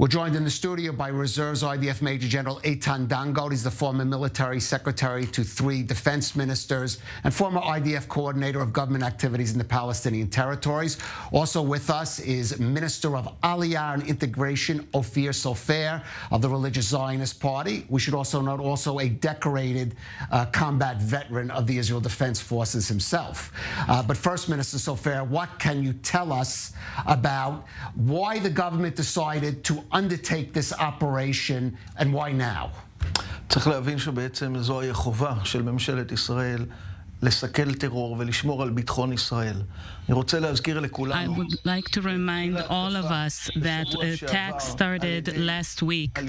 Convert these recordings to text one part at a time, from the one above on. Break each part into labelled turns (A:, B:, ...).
A: We're joined in the studio by Reserves IDF Major General Eitan Dangot. He's the former military secretary to 3 defense ministers and former IDF coordinator of government activities in the Palestinian territories. Also with us is Minister of Aliyah and Integration, Ophir Sofer, of the Religious Zionist Party. We should also note a decorated combat veteran of the Israel Defense Forces himself. But first, Minister Sofer, what can you tell us about why the government decided to undertake this operation and why now?
B: צריך להבין שבעצם זוהי החובה של ממשלת ישראל לסכל טרור ולשמור על ביטחון ישראל. אני רוצה להזכיר לכולנו.
C: I would like to remind all of us that attack started last week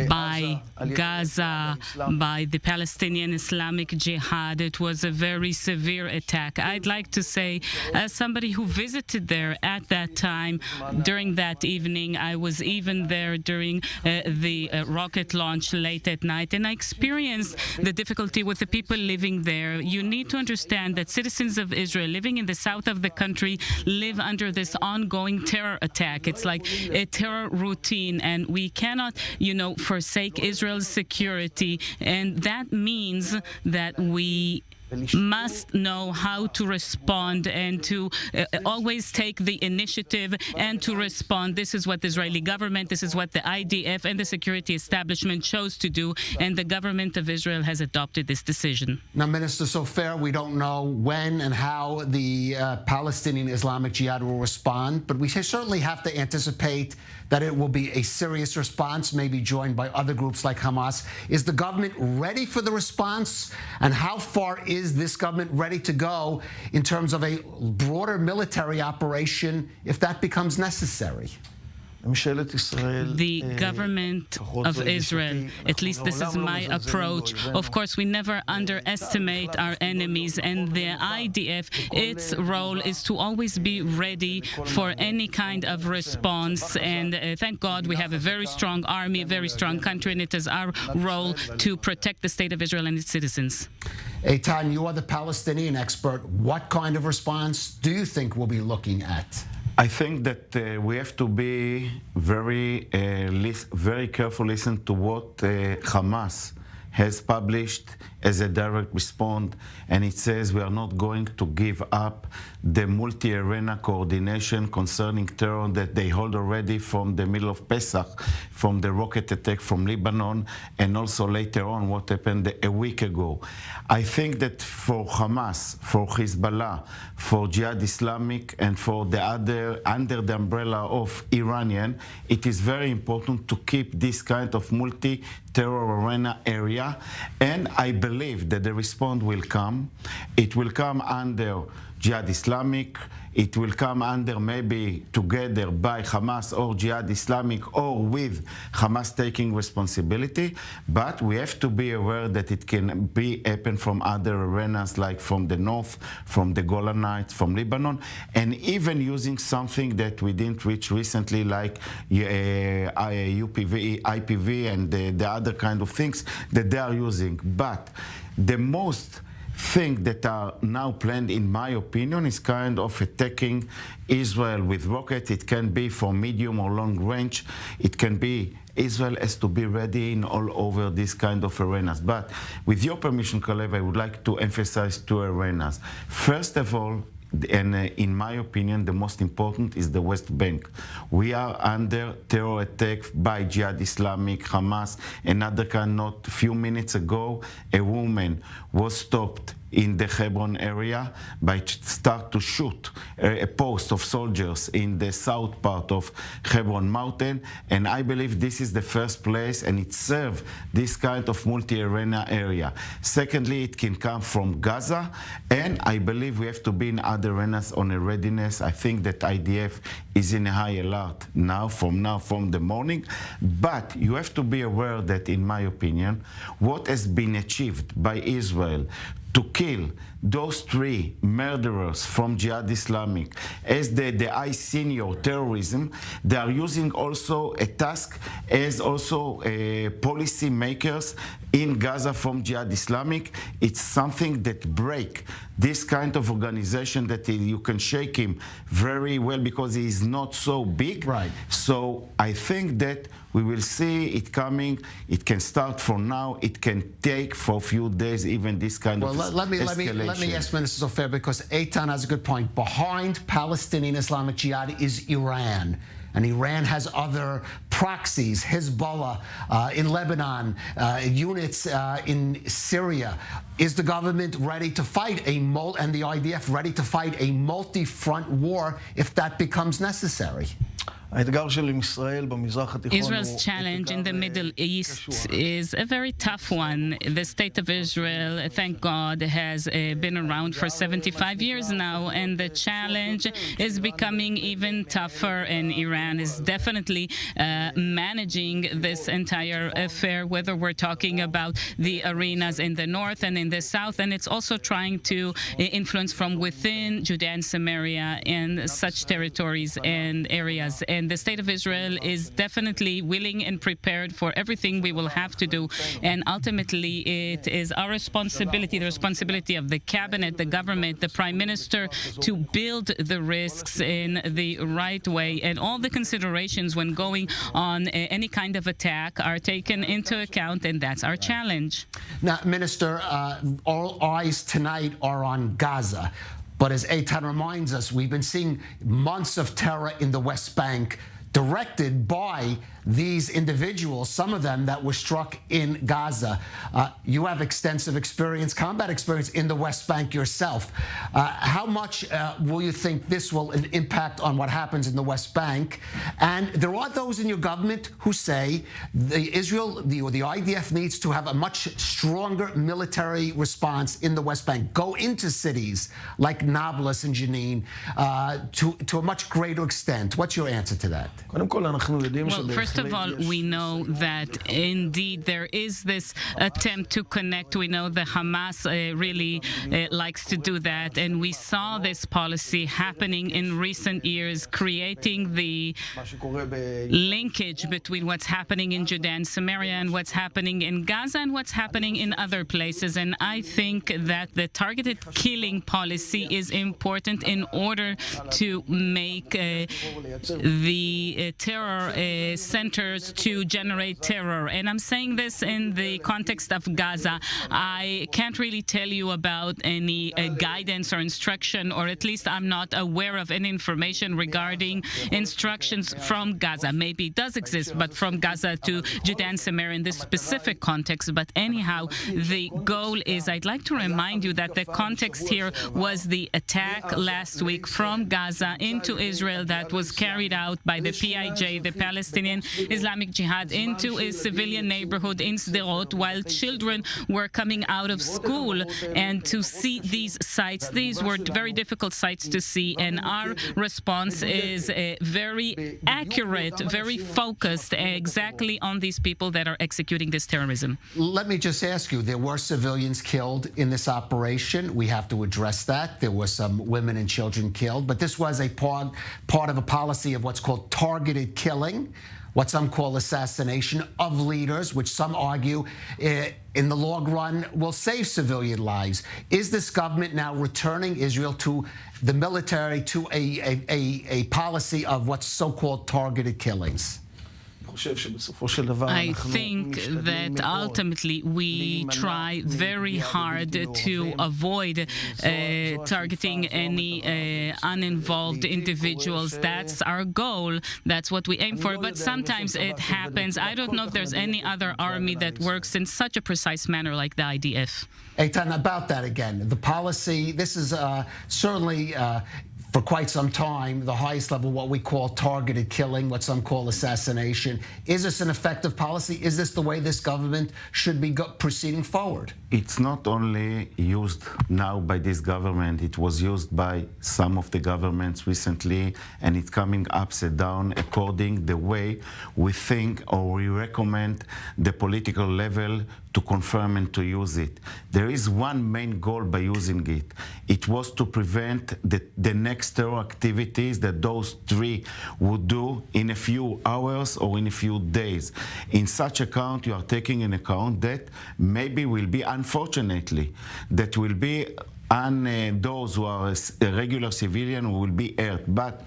C: by Gaza, by the Palestinian Islamic Jihad. It was a very severe attack. I'd like to say, as somebody who visited there at that time, during that evening, I was even there during the rocket launch late at night, and I experienced the difficulty with the people living there. You need to understand that citizens of Israel living in the south of the country live under this ongoing terror attack. It's like a terror routine, and we cannot, forsake Israel's security. And that means that we must know how to respond and to always take the initiative and to respond. This is what the Israeli government, this is what the IDF and the security establishment chose to do, and the government of Israel has adopted this decision.
A: Now, Minister Sofer, we don't know when and how the Palestinian Islamic Jihad will respond, but we certainly have to anticipate that it will be a serious response, maybe joined by other groups like Hamas. Is the government ready for the response? And how far is this government ready to go in terms of a broader military operation if that becomes necessary?
C: The government of Israel, at least this is my approach. Of course, we never underestimate our enemies, and the IDF, its role is to always be ready for any kind of response. And thank God we have a very strong army, a very strong country, and it is our role to protect the state of Israel and its citizens.
A: Eitan, you are the Palestinian expert. What kind of response do you think we'll be looking at?
D: I think that we have to be very careful, listen to what Hamas has published as a direct response, and it says we are not going to give up the multi-arena coordination concerning terror that they hold already from the middle of Pesach, from the rocket attack from Lebanon, and also later on what happened a week ago. I think that for Hamas, for Hezbollah, for Jihad Islamic, and for the other under the umbrella of Iranian, it is very important to keep this kind of multi-terror arena area, and I believe that the response will come. It will come under Jihad Islamic. It will come under maybe together by Hamas or Jihad Islamic or with Hamas taking responsibility. But we have to be aware that it can be happen from other arenas like from the north, from the Golanites, from Lebanon, and even using something that we didn't reach recently like UPV, IPV and the other kind of things that they are using. But the most thing that are now planned, in my opinion, is kind of attacking Israel with rockets. It can be for medium or long range. It can be Israel has to be ready in all over these kind of arenas. But with your permission, Kalev, I would like to emphasize 2 arenas. First of all, and in my opinion, the most important is the West Bank. We are under terror attack by Jihad Islamic, Hamas, another kind. Not a few minutes ago, a woman was stopped in the Hebron area by start to shoot a post of soldiers in the south part of Hebron Mountain, and I believe this is the first place, and it serves this kind of multi-arena area. Secondly, it can come from Gaza, and I believe we have to be in other arenas on a readiness. I think that IDF is in a high alert from the morning, but you have to be aware that, in my opinion, what has been achieved by Israel to kill those three murderers from Jihad Islamic as the high senior terrorism, they are using also a task as also policy makers in Gaza from Jihad Islamic. It's something that break this kind of organization that you can shake him very well because he is not so big.
A: Right.
D: So I think that we will see it coming. It can start from now. It can take for a few days even this kind of escalation.
A: Let me ask Minister Sofer, because Eitan has a good point. Behind Palestinian Islamic Jihad is Iran. And Iran has other proxies, Hezbollah in Lebanon, units in Syria. Is the government ready to fight and the IDF ready to fight a multi-front war if that becomes necessary?
C: Israel's challenge in the Middle East is a very tough one. The State of Israel, thank God, has been around for 75 years now, and the challenge is becoming even tougher, and Iran is definitely managing this entire affair, whether we're talking about the arenas in the north and in the south, and it's also trying to influence from within Judea and Samaria and such territories and areas. And the State of Israel is definitely willing and prepared for everything we will have to do. And ultimately, it is our responsibility, the responsibility of the cabinet, the government, the prime minister, to build the risks in the right way. And all the considerations when going on any kind of attack are taken into account, and that's our challenge.
A: Now, Minister, all eyes tonight are on Gaza. But as Eitan reminds us, we've been seeing months of terror in the West Bank directed by these individuals, some of them that were struck in Gaza. You have extensive experience, combat experience in the West Bank yourself. How much will you think this will impact on what happens in the West Bank? And there are those in your government who say the IDF needs to have a much stronger military response in the West Bank, go into cities like Nablus and Jenin to a much greater extent. What's your answer to that?
C: Well, first of all, we know that indeed there is this attempt to connect. We know that Hamas really likes to do that, and we saw this policy happening in recent years, creating the linkage between what's happening in Judea and Samaria and what's happening in Gaza and what's happening in other places. And I think that the targeted killing policy is important in order to make the terror centers to generate terror. And I'm saying this in the context of Gaza. I can't really tell you about any guidance or instruction, or at least I'm not aware of any information regarding instructions from Gaza. Maybe it does exist, but from Gaza to Judea and Samaria in this specific context. But anyhow, the goal is, I'd like to remind you that the context here was the attack last week from Gaza into Israel that was carried out by the PIJ, the Palestinian Islamic Jihad, into a civilian neighborhood in Sderot while children were coming out of school. And to see these sites, these were very difficult sites to see, and our response is very accurate, very focused exactly on these people that are executing this terrorism.
A: Let me just ask you, there were civilians killed in this operation. We have to address that. There were some women and children killed, but this was a part of a policy of what's called targeted killing, what some call assassination of leaders, which some argue in the long run will save civilian lives. Is this government now returning Israel to the military, to a policy of what's so-called targeted killings?
C: I think that ultimately we try very hard to avoid targeting any uninvolved individuals. That's our goal. That's what we aim for. But sometimes it happens. I don't know if there's any other army that works in such a precise manner like the IDF.
A: Eitan, about that again, the policy, this is certainly for quite some time, the highest level, what we call targeted killing, what some call assassination. Is this an effective policy? Is this the way this government should be proceeding forward?
D: It's not only used now by this government, it was used by some of the governments recently, and it's coming ups and down according the way we think or we recommend the political level to confirm and to use it. There is one main goal by using it. It was to prevent the next terror activities that those three would do in a few hours or in a few days. In such account, you are taking in account that maybe will be, unfortunately, that will be those who are a regular civilian will be hurt. But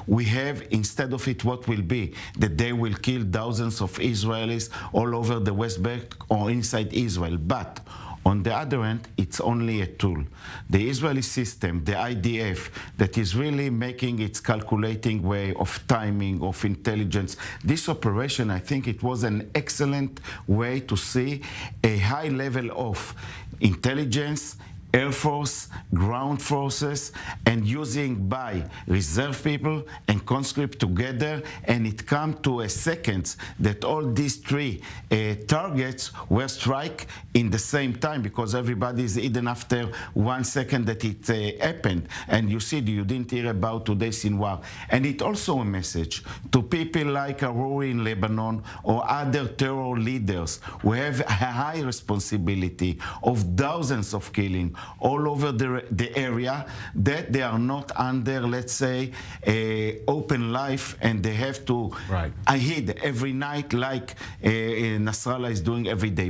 D: we have, instead of it, what will be that they will kill thousands of Israelis all over the West Bank or inside Israel. But on the other hand, it's only a tool. The Israeli system, the IDF, that is really making its calculating way of timing, of intelligence. This operation, I think it was an excellent way to see a high level of intelligence, Air Force, ground forces, and using by reserve people and conscript together, and it come to a second that all these three targets were strike in the same time, because everybody is hidden after 1 second that it happened. And you see, you didn't hear about today's in war. And it also a message to people like Aruri in Lebanon or other terror leaders who have a high responsibility of thousands of killing all over the area, that they are not under, let's say, open life, and they have to hide every night like Nasrallah is doing every day.